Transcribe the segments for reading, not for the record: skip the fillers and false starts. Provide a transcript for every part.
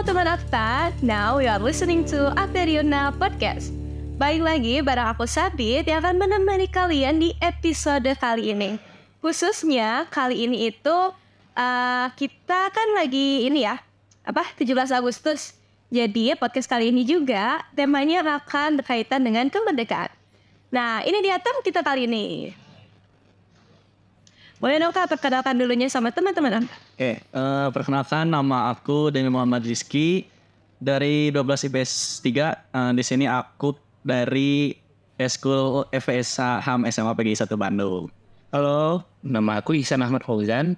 teman Akta, now you are listening to Akteriona Podcast. Baik lagi bareng aku Sabit yang akan menemani kalian di episode kali ini. Khususnya kali ini itu kita kan lagi 17 Agustus. Jadi podcast kali ini juga temanya akan berkaitan dengan kemerdekaan. Nah ini dia tem kita kali ini. Boleh dong Kak perkenalkan dulunya sama teman-teman Anda. Perkenalkan nama aku Demi Muhammad Rizky dari 12 IPS 3. Di sini aku dari Eskul FSH HAM SMA PGI 1 Bandung. Halo, nama aku Ihsan Ahmad Fauzan.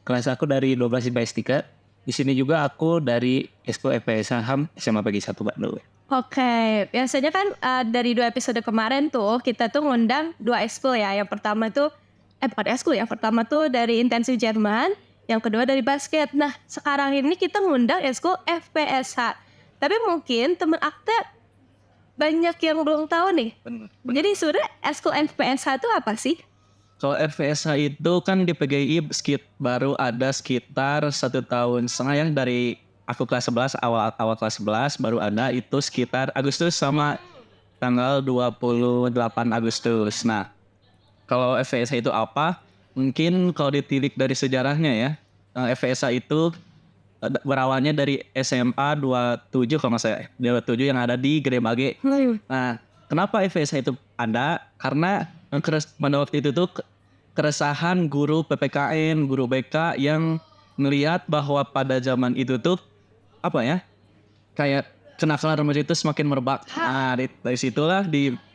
Kelas aku dari 12 IPS 3. Di sini juga aku dari Eskul FSH HAM SMA PGI 1 Bandung. Oke, biasanya kan dari 2 episode kemarin tuh kita tuh ngundang 2 eskul ya. Yang pertama tuh bukan eskul ya, pertama tuh dari intensif Jerman, yang kedua dari basket. Nah, sekarang ini kita ngundang eskul FPSH. Tapi mungkin teman Akta banyak yang belum tahu nih. Bener. Jadi sebenarnya eskul FPSH itu apa sih? Kalau FPSH itu kan di PGI baru ada sekitar 1 tahun setengah ya, dari aku kelas 11, awal kelas 11 baru ada itu sekitar Agustus sama tanggal 28 Agustus. Nah, kalau FPSH itu apa? Mungkin kalau ditilik dari sejarahnya ya, FPSH itu berawalnya dari SMA 27 kalau nggak salah, 27 yang ada di Gede Bage. Nah, kenapa FPSH itu ada? Karena pada waktu itu tuh keresahan guru PPKN, guru BK yang melihat bahwa pada zaman itu tuh kayak kenakalan remaja itu semakin merebak. Nah, dari situlah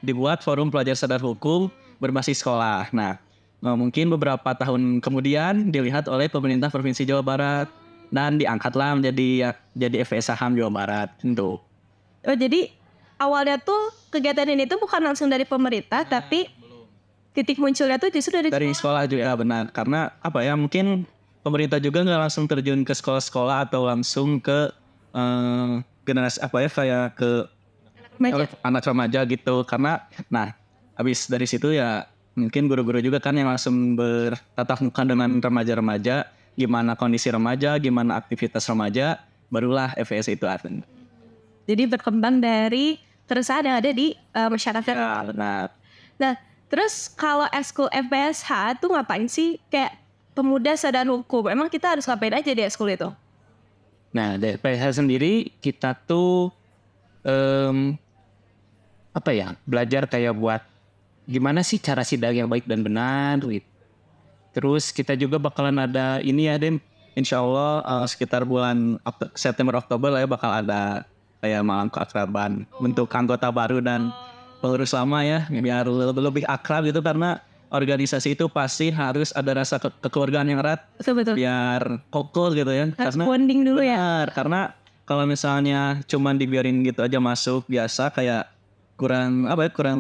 dibuat Forum Pelajar Sadar Hukum berbasis sekolah. Nah, mungkin beberapa tahun kemudian dilihat oleh pemerintah Provinsi Jawa Barat dan diangkatlah menjadi FPSH HAM Jawa Barat tentu. Oh, jadi awalnya tuh kegiatan ini tuh bukan langsung dari pemerintah, tapi titik munculnya tuh justru dari sekolah juga, benar. Karena mungkin pemerintah juga nggak langsung terjun ke sekolah-sekolah atau langsung ke generasi kayak ke anak remaja gitu. Karena habis dari situ ya mungkin guru-guru juga kan yang langsung bertatap muka dengan remaja-remaja, gimana kondisi remaja, gimana aktivitas remaja, barulah FPSH itu ada. Jadi berkembang dari keresahan yang ada di masyarakat. Ya, benar. Nah, terus kalau eskul FPSH tuh ngapain sih? Kayak pemuda sadar hukum. Emang kita harus ngapain aja di eskul itu? Nah, dari FPSH sendiri kita tuh belajar kayak buat gimana sih cara sidang yang baik dan benar gitu. Terus kita juga bakalan ada insya Allah sekitar bulan September Oktober lah ya, bakal ada kayak malam keakraban bentuk anggota baru dan pengurus lama ya, biar lebih akrab gitu, karena organisasi itu pasti harus ada rasa kekeluargaan yang erat. Betul. Biar kokoh gitu ya. Harus bonding dulu ya. Benar, karena kalau misalnya cuman dibiarin gitu aja masuk biasa kayak kurang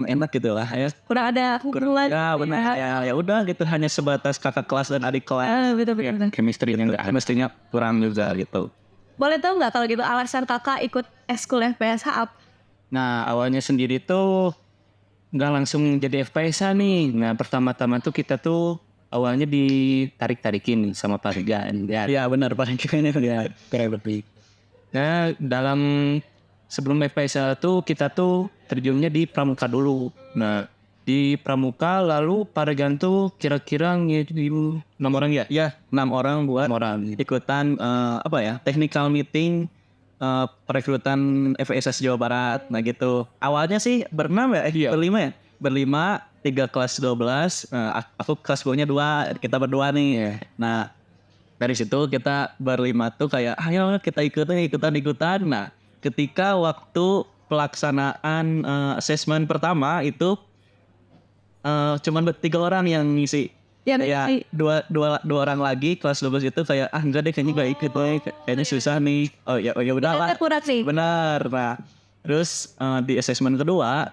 enak gitu lah ya. Kurang ada hubungan. Ya benar, ya udah gitu, hanya sebatas kakak kelas dan adik kelas. Betul. Chemistry-nya kurang juga gitu. Boleh tahu nggak kalau gitu alasan kakak ikut eskul FPSH apa? Nah, awalnya sendiri tuh nggak langsung jadi FPSH nih. Nah, pertama-tama tuh kita tuh awalnya ditarik-tarikin sama Pak Regan. Ya benar, Pak Regan ya. Keren lebih. Nah, sebelum FPSH tuh kita tuh terjunnya di Pramuka dulu. Nah, di Pramuka lalu Pak Regan tuh kira-kira ngirim 6 orang ya? Ya, 6 orang buat ikutan technical meeting perekrutan FPSH Jawa Barat. Nah gitu. Awalnya sih berlima, 3 kelas 12, aku kelas 2-nya 2, kita berdua nih. Yeah. Nah, dari situ kita berlima tuh kayak ayo kita ikutan. Nah, ketika waktu pelaksanaan asesmen pertama itu cuman 3 orang yang ngisi. Ya, dua orang lagi kelas 12 itu kayak enggak deh, kayaknya gak ikut, kayaknya susah nih. Oh ya udahlah. Kurang sih. Benar. Nah, terus di asesmen kedua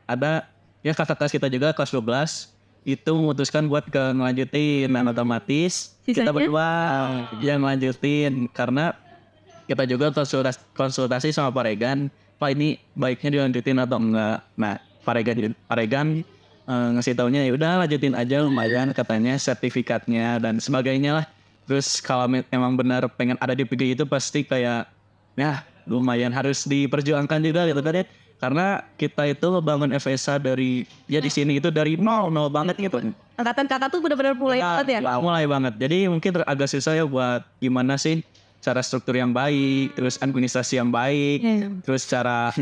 ada ya kakak kelas kita juga kelas 12 itu memutuskan buat ngelanjutin, dan otomatis kita berdua yang ngelanjutin karena kita juga konsultasi sama Pak Regan, Pak ini baiknya dilanjutin atau enggak. Nah, Pak Regan ngasih taunya ya udah lanjutin aja, lumayan katanya sertifikatnya dan sebagainya lah. Terus kalau memang benar pengen ada di PGI itu pasti kayak ya lumayan harus diperjuangkan juga gitu kan ya. Karena kita itu bangun FSA dari ya di sini itu dari nol banget gitu. Angkatan kakak tuh benar-benar mulai banget ya. Mulai banget. Jadi mungkin agak susah ya buat gimana sih cara struktur yang baik, terus administrasi yang baik, terus cara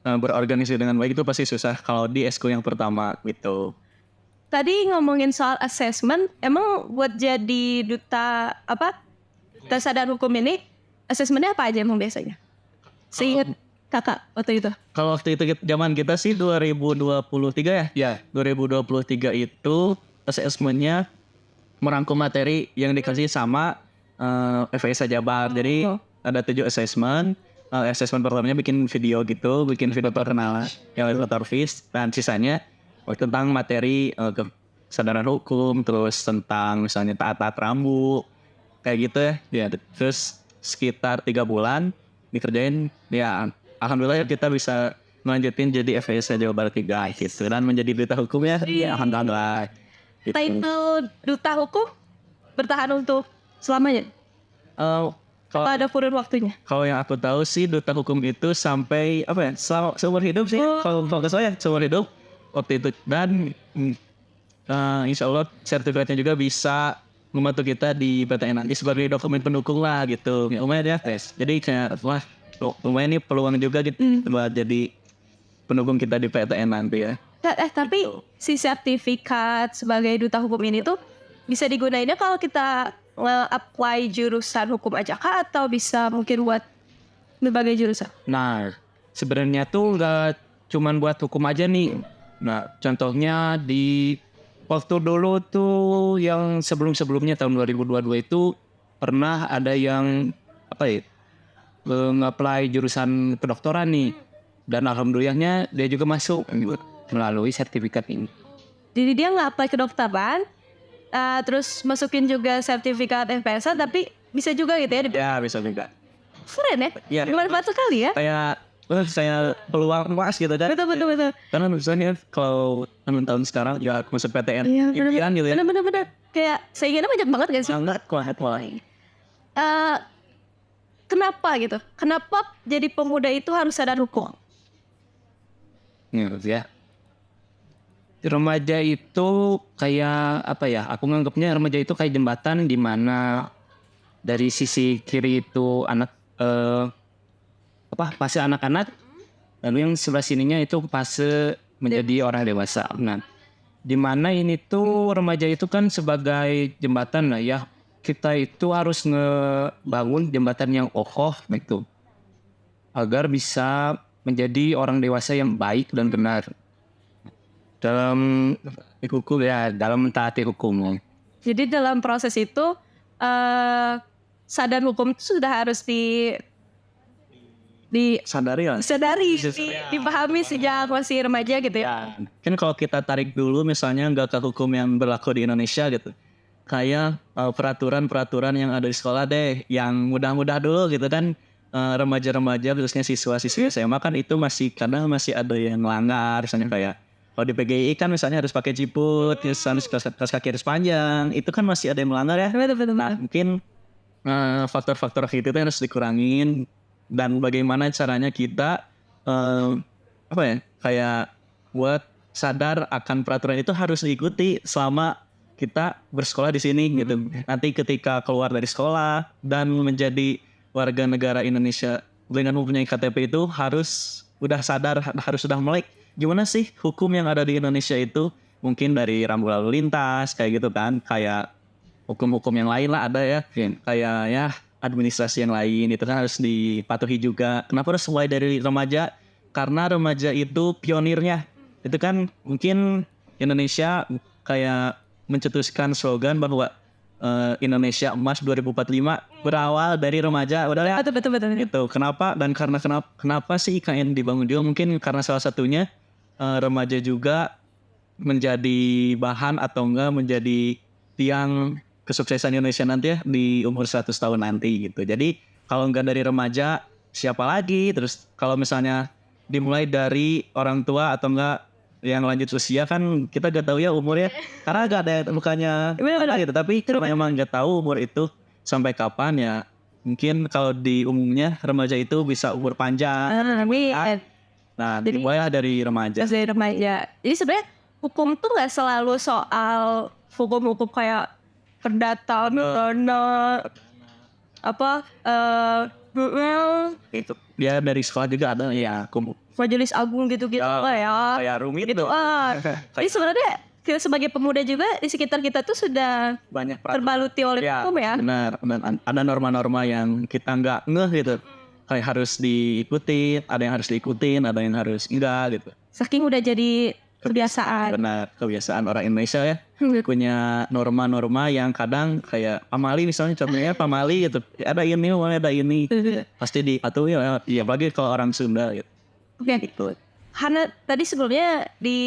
berorganisasi dengan baik itu pasti susah kalau di esko yang pertama gitu. Tadi ngomongin soal assessment, emang buat jadi duta sadar hukum ini, assessmentnya apa aja emang biasanya? Seingat kakak waktu itu. Kalau waktu itu zaman kita sih 2023 ya? Ya. 2023 itu assessmentnya merangkum materi yang dikasih sama FSA Jabar. Jadi ada 7 assessment. Assessment pertamanya bikin video gitu, bikin video perkenalan yang elevator pitch, dan sisanya tentang materi kesadaran hukum, terus tentang misalnya taat rambu, kayak gitu ya. Ya. Terus sekitar 3 bulan dikerjain, ya alhamdulillah kita bisa melanjutin jadi FSA Jawa Barat 3 gitu, dan menjadi duta hukum ya. Ya alhamdulillah. Gitu. Title duta hukum bertahan untuk selamanya? Kalau ada kurun waktunya? Kalau yang aku tahu sih duta hukum itu sampai apa ya? Seumur hidup sih. Kalau fokus saya seumur hidup waktu itu, dan insya Allah sertifikatnya juga bisa membantu kita di PTN nanti sebagai dokumen pendukung lah gitu. Lumayan ya. Jadi kayak wah lumayan nih peluang juga gitu buat jadi pendukung kita di PTN nanti ya. Tapi si sertifikat sebagai duta hukum ini tuh bisa digunainnya kalau kita apply jurusan hukum aja kah, atau bisa mungkin buat berbagai jurusan? Nah, sebenarnya tuh nggak cuman buat hukum aja nih. Nah, contohnya di waktu dulu tuh yang sebelum-sebelumnya tahun 2022 itu pernah ada yang nge-apply jurusan kedokteran nih. Dan alhamdulillahnya dia juga masuk melalui sertifikat ini. Jadi dia nggak apply kedokteran, terus masukin juga sertifikat FPSA, tapi bisa juga gitu ya? Ya bisa juga. Keren ya? Ya. Bermanfaat sekali ya? Kayak saya peluang luas gitu kan. Betul. Karena misalnya kalau tahun sekarang ya masuk PTN Iya, impian gitu ya. bener. Kayak saingannya banyak banget gak sih? Sangat kuat. Kenapa gitu? Kenapa jadi pemuda itu harus sadar hukum? Ya. Remaja itu kayak apa ya? Aku nganggapnya remaja itu kayak jembatan di mana dari sisi kiri itu fase anak-anak, lalu yang sebelah sininya itu fase menjadi orang dewasa. Nah, di mana ini tuh remaja itu kan sebagai jembatan lah ya. Kita itu harus ngebangun jembatan yang kokoh gitu, agar bisa menjadi orang dewasa yang baik dan benar dalam hukum ya, dalam mentaati hukum. Jadi dalam proses itu sadar hukum itu sudah harus Sadari lah. dipahami sejak masih remaja gitu ya. Kan kalau kita tarik dulu misalnya nggak ke hukum yang berlaku di Indonesia gitu, kayak peraturan-peraturan yang ada di sekolah deh, yang mudah-mudah dulu gitu kan. Remaja-remaja khususnya siswa-siswi SMA kan itu kadang masih ada yang melanggar, misalnya kayak kalau di PGI kan misalnya harus pakai jiput, harus kaos kaki harus panjang, itu kan masih ada yang melanggar ya. Betul. Nah mungkin faktor-faktor itu harus dikurangin, dan bagaimana caranya kita kayak buat sadar akan peraturan itu harus diikuti selama kita bersekolah di sini gitu. Nanti ketika keluar dari sekolah dan menjadi warga negara Indonesia dengan mempunyai KTP itu harus udah sadar, harus sudah melek gimana sih hukum yang ada di Indonesia itu, mungkin dari rambu lalu lintas kayak gitu kan, kayak hukum-hukum yang lain lah ada ya, kayak ya administrasi yang lain itu kan harus dipatuhi juga. Kenapa harus mulai dari remaja? Karena remaja itu pionirnya. Itu kan mungkin Indonesia kayak mencetuskan slogan bahwa Indonesia Emas 2045 berawal dari remaja. Udah ya. Betul. Itu kenapa, dan kenapa sih IKN dibangun juga? Mungkin karena salah satunya remaja juga menjadi bahan atau enggak menjadi tiang kesuksesan Indonesia nanti ya di umur 100 tahun nanti gitu. Jadi kalau enggak dari remaja siapa lagi? Terus kalau misalnya dimulai dari orang tua atau enggak yang lanjut usia kan kita gak tahu ya umurnya karena gak ada bukannya Bener-bener. gitu, tapi kita memang gak tahu umur itu sampai kapan ya. Mungkin kalau di umumnya remaja itu bisa umur panjang. Nah, Jadi- dimulai dari remaja. Terus dari remaja. Jadi sebenarnya hukum tuh nggak selalu soal hukum-hukum kayak perdata, pidana, apa, Itu dia dari sekolah juga ada ya majelis agung gitu-gitu Ya, lah ya. kayak rumit Gitu. tuh. Jadi sebenarnya kita sebagai pemuda juga di sekitar kita tuh sudah Banyak peraturan. terbaluti oleh Ya, hukum ya. benar. Dan ada norma-norma yang kita nggak ngeh gitu. Kayak harus diikuti, ada yang harus diikutin, ada yang harus enggak gitu. Saking udah jadi kebiasaan. Benar, kebiasaan orang Indonesia ya. Punya norma-norma yang kadang kayak pamali misalnya, contohnya pamali gitu. Ada ini. Pasti dipatuhi ya bagi kalau orang Sunda gitu. Oke. Gitu. Karena tadi sebelumnya di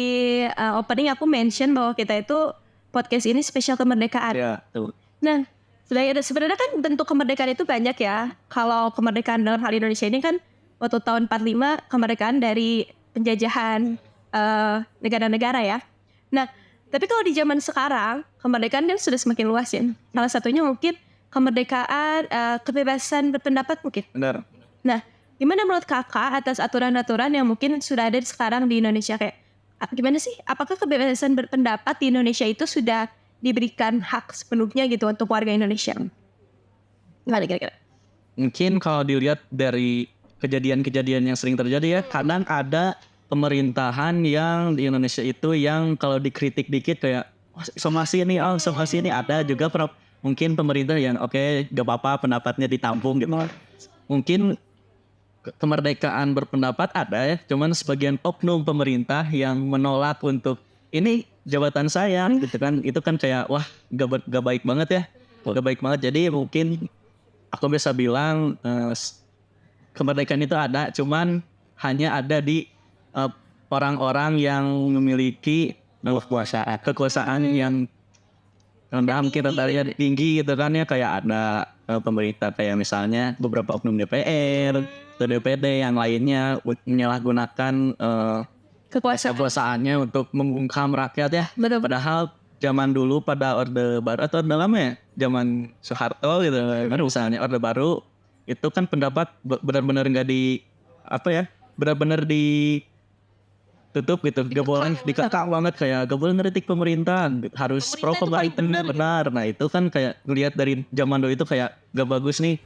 opening aku mention bahwa kita itu podcast ini spesial kemerdekaan. Ya, tuh. Nah, sebenarnya kan bentuk kemerdekaan itu banyak ya. Kalau kemerdekaan dalam hal Indonesia ini kan waktu tahun 45 kemerdekaan dari penjajahan negara-negara ya. Nah, tapi kalau di zaman sekarang kemerdekaan kan sudah semakin luas ya. Salah satunya mungkin kemerdekaan kebebasan berpendapat mungkin. Benar. Nah, gimana menurut kakak atas aturan-aturan yang mungkin sudah ada sekarang di Indonesia kayak gimana sih? Apakah kebebasan berpendapat di Indonesia itu sudah diberikan hak sepenuhnya gitu untuk warga Indonesia? Gimana kira-kira? Mungkin kalau dilihat dari kejadian-kejadian yang sering terjadi ya, kadang ada pemerintahan yang di Indonesia itu yang kalau dikritik dikit kayak somasi ini ada juga mungkin pemerintah yang oke, gak apa-apa pendapatnya ditampung gitu. Mungkin kemerdekaan berpendapat ada ya, cuman sebagian oknum pemerintah yang menolak untuk ini jabatan saya gitu kan, itu kan kayak wah gak baik banget ya, gak baik banget. Jadi mungkin aku bisa bilang kemerdekaan itu ada, cuman hanya ada di orang-orang yang memiliki kekuasaan yang dalam kita lihat tinggi gitu kan ya, kayak ada pemerintah kayak misalnya beberapa oknum DPR atau DPD yang lainnya menyalahgunakan kekuasaannya untuk membungkam rakyat ya. Betul. Padahal zaman dulu pada Orde Baru atau Orde Lama ya, zaman Soeharto gitu kan misalnya, Orde Baru itu kan pendapat benar-benar nggak benar-benar ditutup gitu, gak boleh dikekang banget, kayak gak boleh ngeritik pemerintah, harus pro pemerintah benar. Nah itu kan kayak ngelihat dari zaman dulu itu kayak gak bagus nih,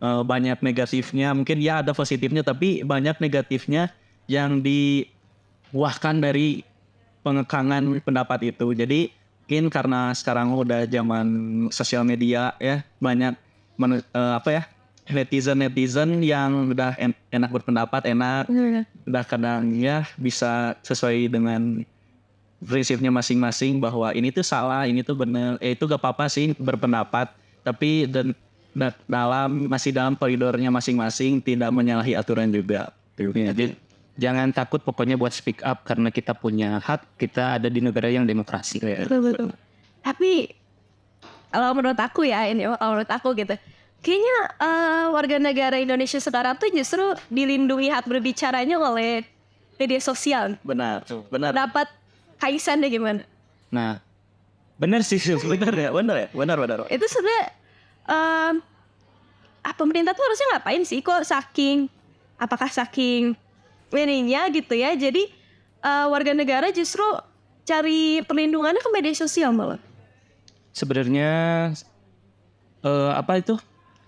banyak negatifnya, mungkin ya ada positifnya tapi banyak negatifnya yang diwahkan dari pengekangan pendapat itu. Jadi mungkin karena sekarang udah zaman sosial media ya, banyak netizen yang udah enak berpendapat, udah kadang ya bisa sesuai dengan prinsipnya masing-masing bahwa ini tuh salah, ini tuh benar, itu gak apa-apa sih berpendapat, tapi masih dalam koridornya masing-masing, tidak menyalahi aturan juga. Jadi jangan takut pokoknya buat speak up, karena kita punya hak, kita ada di negara yang demokrasi. Betul. Tapi kalau menurut aku ya, kalau menurut aku gitu, kayaknya warga negara Indonesia sekarang tuh justru dilindungi hak berbicaranya oleh media sosial. Benar. Dapat Kaisan deh gimana? Nah, Benar sih, benar. Itu sebenarnya pemerintah tuh harusnya ngapain sih? Kok apakah saking ininya gitu ya? Jadi warga negara justru cari perlindungannya ke media sosial malah. sebenarnya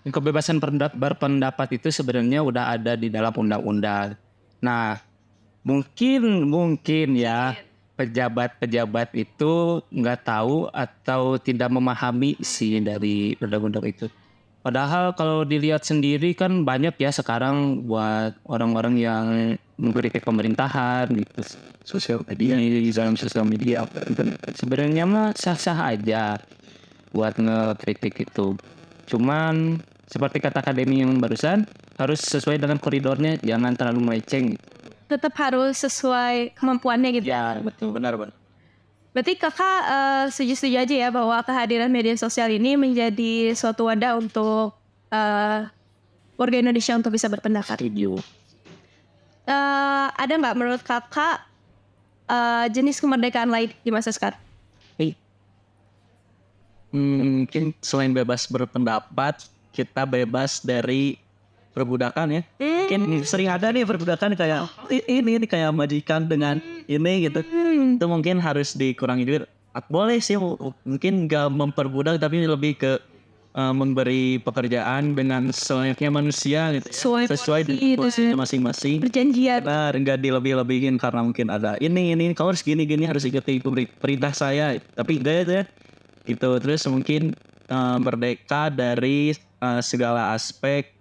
kebebasan berpendapat itu sebenarnya udah ada di dalam undang-undang. Nah, mungkin ya pejabat-pejabat itu nggak tahu atau tidak memahami sih dari undang-undang itu. Padahal kalau dilihat sendiri kan banyak ya sekarang buat orang-orang yang mengkritik pemerintahan gitu. Di dalam sosial media. Sebenarnya mah sah-sah aja buat ngekritik itu. Cuman seperti kata akademi yang barusan, harus sesuai dengan koridornya, jangan terlalu melenceng. Tetap harus sesuai kemampuannya gitu. Ya, betul, benar. Berarti kakak setuju aja ya bahwa kehadiran media sosial ini menjadi suatu wadah untuk warga Indonesia untuk bisa berpendapat. Setuju. Ada nggak menurut kakak jenis kemerdekaan lain di masa sekarang? Mungkin selain bebas berpendapat, kita bebas dari perbudakan ya. Mungkin sering ada nih perbudakan kayak ini kayak majikan dengan ini gitu. Itu mungkin harus dikurangi juga. Boleh sih mungkin gak memperbudak tapi lebih ke memberi pekerjaan dengan selayaknya manusia gitu ya. Sesuai dengan posisinya masing-masing. Perjanjian. Benar, nggak dilebih-lebihin karena mungkin ada ini kamu harus gini harus ikuti perintah saya. Tapi enggak ya gitu. Terus mungkin merdeka dari segala aspek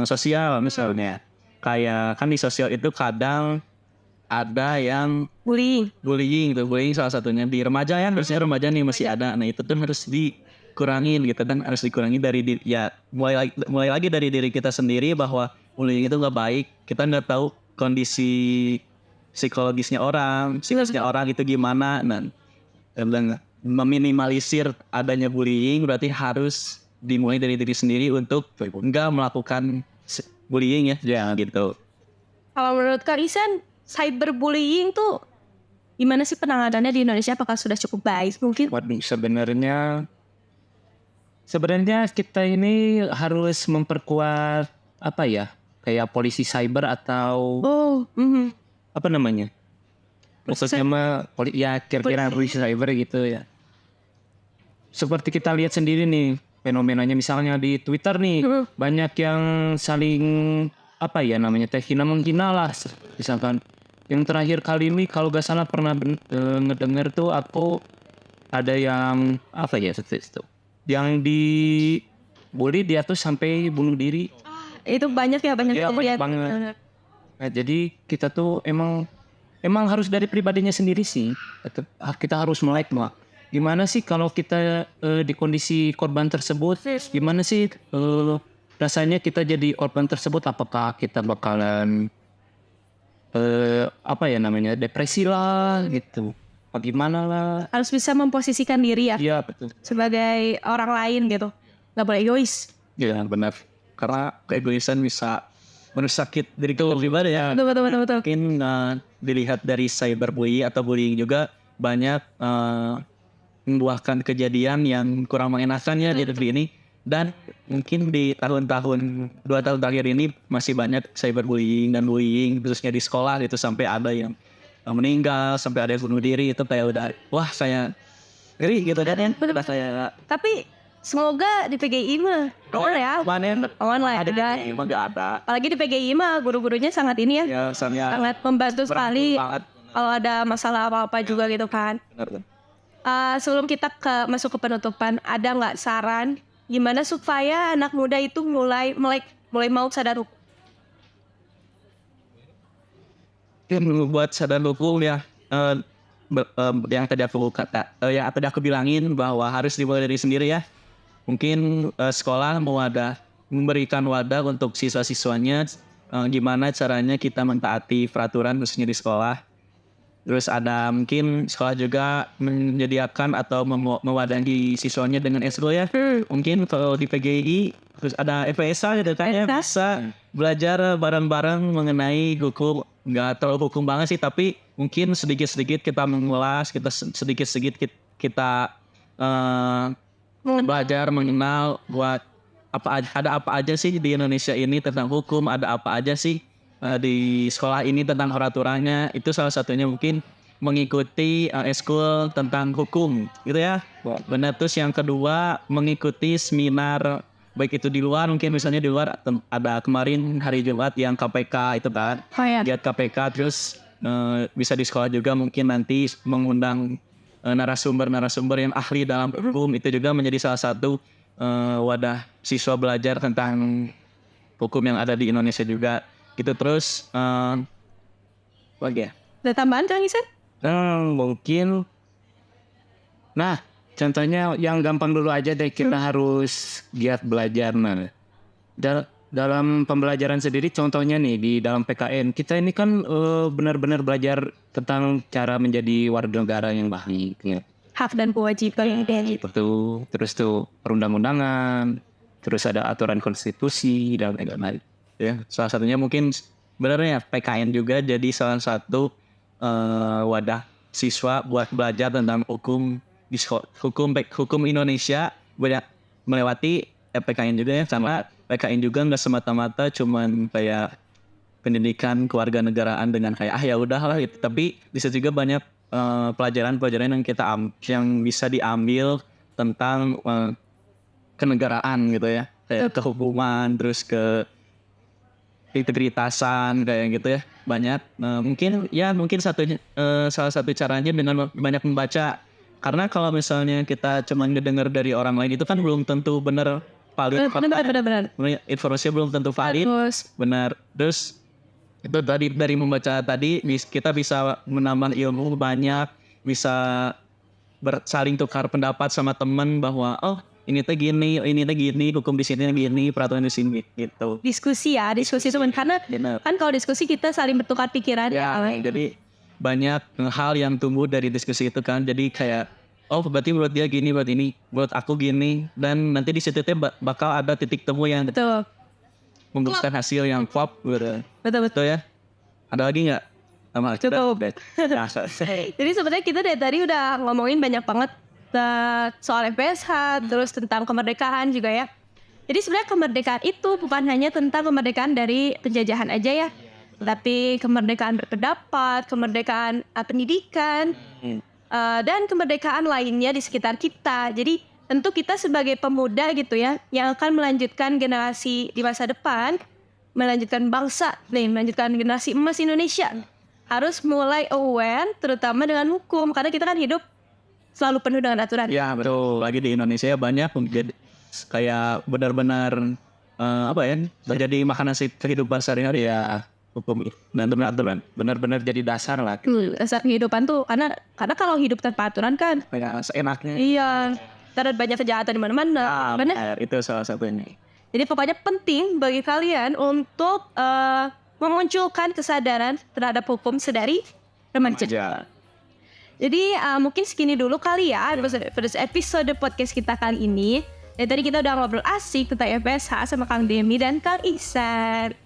sosial misalnya. Kayak kan di sosial itu kadang ada yang bullying salah satunya di remaja ya, harusnya remaja nih masih ada. Nah itu tuh harus dikurangin gitu, dan harus dikurangi dari mulai lagi dari diri kita sendiri, bahwa bullying itu nggak baik. Kita nggak tahu kondisi psikisnya orang itu gimana. Dan meminimalisir adanya bullying berarti harus dimulai dari diri sendiri untuk nggak melakukan bullying ya gitu. Kalau menurut Kak Isan, cyberbullying tuh gimana sih penanganannya di Indonesia? Apakah sudah cukup baik mungkin? Waduh, sebenarnya kita ini harus memperkuat apa ya? Kayak polisi cyber atau apa namanya? Maksudnya ya kira-kira polisi cyber gitu ya. Seperti kita lihat sendiri nih fenomenanya, misalnya di Twitter nih banyak yang saling apa ya namanya, hina menghina lah misalkan. Yang terakhir kali ini kalau gak salah pernah ngedenger tuh aku ada yang apa ya itu yang dibully dia tuh sampai bunuh diri. Itu banyak ya banget. Nah, jadi kita tuh emang harus dari pribadinya sendiri sih. Kita harus melek mah. Gimana sih kalau kita di kondisi korban tersebut? Gimana sih rasanya kita jadi korban tersebut? Apakah kita bakalan apa ya namanya, depresi lah gitu? Bagaimana lah? Harus bisa memposisikan diri ya. Iya betul. Sebagai orang lain gitu. Gak boleh egois. Iya benar. Karena keegoisan bisa merusak diri kita pribadi ya. Betul. Mungkin dilihat dari cyberbullying atau bullying juga banyak membuahkan kejadian yang kurang mengenakan ya di negeri ini. Dan mungkin di 2 tahun terakhir ini masih banyak cyberbullying dan bullying, khususnya di sekolah gitu, sampai ada yang meninggal, sampai ada yang bunuh diri. Itu kayak udah wah saya ngeri gitu kan ya. Saya tapi semoga di PGI mah aman lah ya. Emang gak ada. Apalagi di PGI mah guru-gurunya sangat ini ya, sangat membantu sekali kalau ada masalah apa-apa juga gitu kan. Benar. Sebelum kita masuk ke penutupan, ada nggak saran gimana supaya anak muda itu mulai mau sadar hukum? Buat sadar hukum ya, yang tadi aku bilangin bahwa harus dimulai dari sendiri ya. Mungkin sekolah memberikan wadah untuk siswa-siswanya, gimana caranya kita mentaati peraturan khususnya di sekolah. Terus ada mungkin sekolah juga menyediakan atau mewadahi siswanya dengan eskul ya. Mungkin kalau di PGI terus ada FPSA gitu kan ya, bisa belajar bareng-bareng mengenai hukum. Nggak terlalu hukum banget sih, tapi mungkin sedikit-sedikit kita mengulas, sedikit-sedikit kita belajar mengenal buat ada apa aja sih di Indonesia ini tentang hukum, ada apa aja sih di sekolah ini tentang peraturannya. Itu salah satunya mungkin mengikuti eskul tentang hukum gitu ya. Benar. Terus yang kedua mengikuti seminar, baik itu di luar, mungkin misalnya di luar ada kemarin hari Jumat yang KPK itu kan, lihat KPK. Terus bisa di sekolah juga mungkin nanti mengundang narasumber yang ahli dalam hukum. Itu juga menjadi salah satu wadah siswa belajar tentang hukum yang ada di Indonesia juga gitu. Terus lagi ya, ada tambahan Kang Isan? Mungkin contohnya yang gampang dulu aja deh, kita harus giat belajar. Dalam pembelajaran sendiri, contohnya nih di dalam PKN kita ini kan benar-benar belajar tentang cara menjadi warga negara yang baik ya. Hak dan kewajiban. Betul. Terus tuh perundang-undangan, terus ada aturan konstitusi dan lain-lain. Ya, salah satunya mungkin sebenarnya PKN juga jadi salah satu wadah siswa buat belajar tentang hukum Indonesia banyak melewati PKN juga ya, karena PKN juga nggak semata-mata cuman kayak pendidikan kewarganegaraan dengan kayak ya udahlah gitu, tapi bisa juga banyak pelajaran-pelajaran yang bisa diambil tentang kenegaraan gitu ya, kayak kehukuman, terus ke integritasan kayak gitu ya, banyak. Mungkin salah satu caranya dengan banyak membaca, karena kalau misalnya kita cuma ngedengar dari orang lain itu kan belum tentu benar valid. Benar. Informasinya belum tentu valid. Benar. Terus itu dari membaca tadi kita bisa menambah ilmu banyak, bisa saling tukar pendapat sama teman bahwa ini teh gini, hukum di sini gini, peraturan di sini gitu. Diskusi teman, karena kan kalau diskusi kita saling bertukar pikiran ya. Jadi banyak hal yang tumbuh dari diskusi itu kan. Jadi kayak berarti menurut dia gini, buat ini, buat aku gini, dan nanti di situ bakal ada titik temu yang memberikan hasil yang klop gitu. Betul ya. Ada lagi nggak? Cukup. Jadi sebenarnya kita dari tadi udah ngomongin banyak banget soal FPSH, terus tentang kemerdekaan juga ya. Jadi sebenarnya kemerdekaan itu bukan hanya tentang kemerdekaan dari penjajahan aja ya, tapi kemerdekaan berpendapat, kemerdekaan pendidikan, dan kemerdekaan lainnya di sekitar kita. Jadi tentu kita sebagai pemuda gitu ya, yang akan melanjutkan generasi di masa depan, melanjutkan bangsa, melanjutkan generasi emas Indonesia, harus mulai aware terutama dengan hukum, karena kita kan hidup selalu penuh dengan aturan. Ya betul. Lagi di Indonesia banyak kayak benar-benar jadi makanan kehidupan sehari-hari ya, hukum dan aturan. Benar-benar jadi dasar lah. Dasar kehidupan tuh, karena kalau hidup tanpa aturan kan kayak seenaknya. Iya. Ada banyak kejahatan di mana-mana. Itu salah satunya. Jadi pokoknya penting bagi kalian untuk memunculkan kesadaran terhadap hukum sedari remaja. Jadi mungkin segini dulu kali ya pada episode podcast kita kali ini. Dan tadi kita udah ngobrol asik tentang FPSH sama Kang Demi dan Kang Ihsan.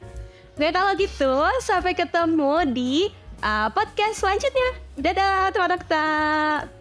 Oke, kalau gitu sampai ketemu di podcast selanjutnya. Dadah teman-teman.